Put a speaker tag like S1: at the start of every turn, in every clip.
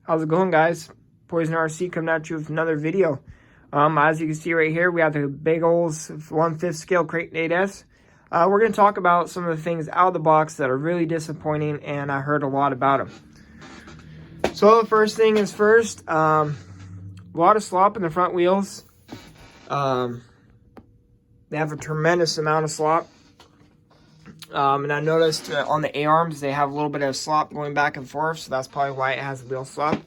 S1: How's it going, guys? Poison RC coming at you with another video. As you can see right here, we have the big old 1/5 scale Kraton 8S. We're going to talk about some of the things out of the box that are really disappointing, and I heard a lot about them. So the first thing is first, a lot of slop in the front wheels. They have a tremendous amount of slop. And I noticed on the A-arms, they have a little bit of slop going back and forth, so that's probably why it has wheel slop.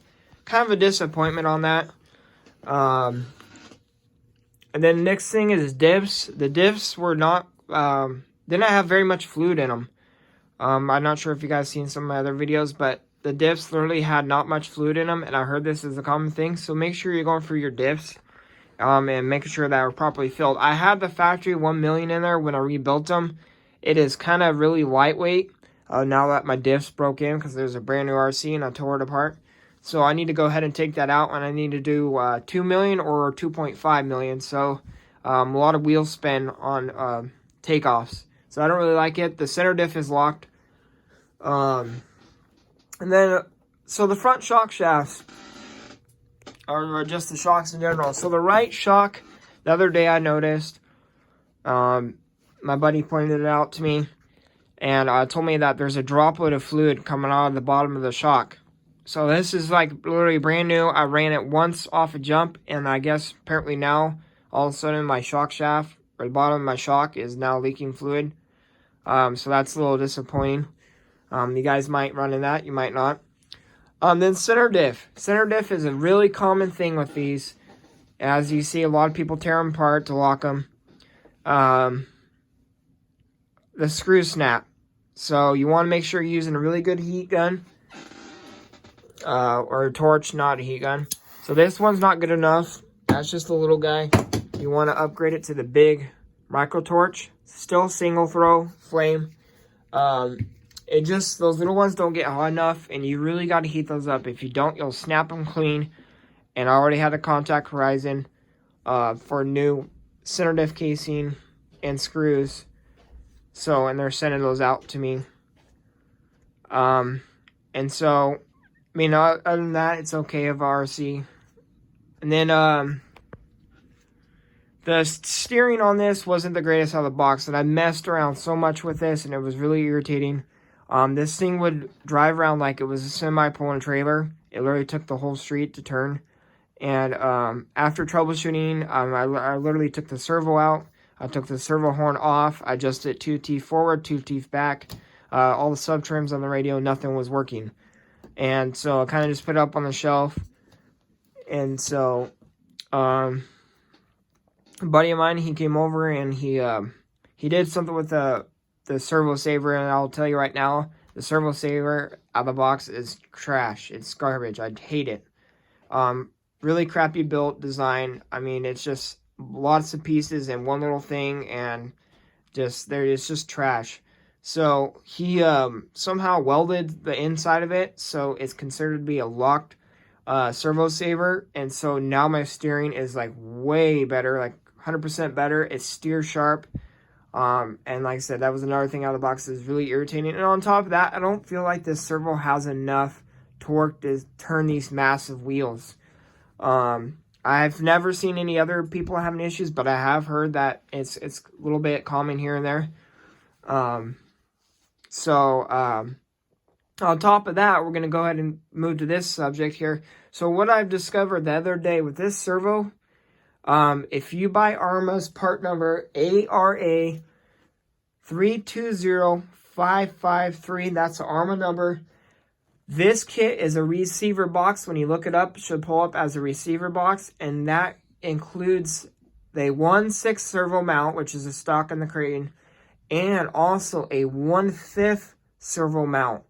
S1: Kind of a disappointment on that. And then the next thing is diffs. The diffs were not, didn't have very much fluid in them. I'm not sure if you guys seen some of my other videos, but the diffs literally had not much fluid in them, and I heard this is a common thing. So make sure you're going through your diffs and making sure that are properly filled. I had the factory 1 million in there when I rebuilt them. It is kind of really lightweight now that my diffs broke in because there's a brand new RC and I tore it apart. So I need to go ahead and take that out, and I need to do 2 million or 2.5 million. So a lot of wheel spin on takeoffs. So I don't really like it. The center diff is locked. And then, so the front shock shafts, or just the shocks in general. So the right shock, the other day I noticed, my buddy pointed it out to me and told me that there's a droplet of fluid coming out of the bottom of the shock. So this is like literally brand new. I ran it once off a jump, and I guess apparently now all of a sudden my shock shaft, or the bottom of my shock, is now leaking fluid. So that's a little disappointing. You guys might run in that, you might not. Then center diff. Center diff is a really common thing with these. As you see, a lot of people tear them apart to lock them. The screws snap. So you want to make sure you're using a really good heat gun. Or a torch, not a heat gun. So this one's not good enough. That's just a little guy. You want to upgrade it to the big micro torch. Still single throw, flame. It just, those little ones don't get hot enough, and you really got to heat those up. If you don't, you'll snap them clean. And I already had a contact Horizon for new center diff casing and screws. So, and they're sending those out to me. And so, I mean, other than that, it's okay of RC. And then, the steering on this wasn't the greatest out of the box, and I messed around so much with this, and it was really irritating. This thing would drive around like it was a semi pulling trailer. It literally took the whole street to turn. And after troubleshooting, I literally took the servo out. I took the servo horn off. I adjusted 2 teeth forward, 2 teeth back. All the sub trims on the radio, nothing was working. And so I kind of just put it up on the shelf. And so a buddy of mine, he came over and he did something with the servo saver, and I'll tell you right now, the servo saver out of the box is trash. It's garbage. I hate it. Really crappy built design. I mean, it's just lots of pieces in one little thing, and it's just trash. So he somehow welded the inside of it, so it's considered to be a locked servo saver, and so now my steering is like way better, like 100% better. It steers sharp. And like I said, that was another thing out of the box that's really irritating. And on top of that, I don't feel like this servo has enough torque to turn these massive wheels. I've never seen any other people having issues, but I have heard that it's a little bit common here and there. On top of that, we're going to go ahead and move to this subject here. So what I've discovered the other day with this servo, if you buy Arrma's part number ARA 320553, that's the Arrma number. This kit is a receiver box. When you look it up, it should pull up as a receiver box, and that includes the 1/6 servo mount, which is a stock in the Kraton, and also a 1/5 servo mount.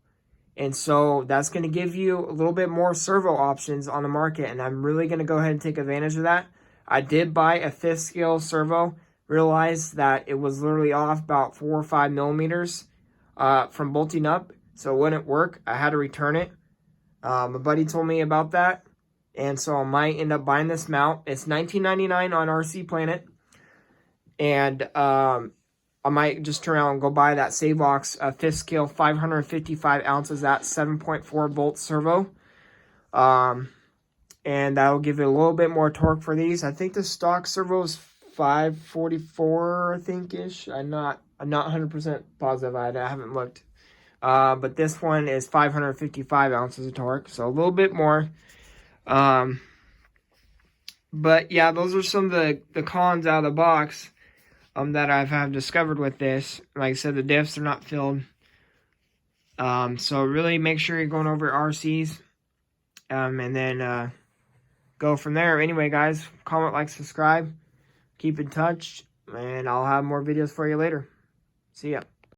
S1: And so that's going to give you a little bit more servo options on the market, and I'm really going to go ahead and take advantage of that. I did buy a 5th scale servo, realized that it was literally off about 4 or 5 millimeters from bolting up, so it wouldn't work. I had to return it. My buddy told me about that, and so I might end up buying this mount. It's $19.99 on RC Planet, and I might just turn around and go buy that Savox 5th scale 555 ounces at 7.4 volt servo. And that'll give it a little bit more torque for these. I think the stock servo is 544, I think-ish. I'm not 100% positive. I haven't looked. But this one is 555 ounces of torque, so a little bit more. But yeah, those are some of the cons out of the box that I've discovered with this. Like I said, the diffs are not filled. So really make sure you're going over RCs. And then go from there. Anyway, guys, comment, like, subscribe. Keep in touch. And I'll have more videos for you later. See ya.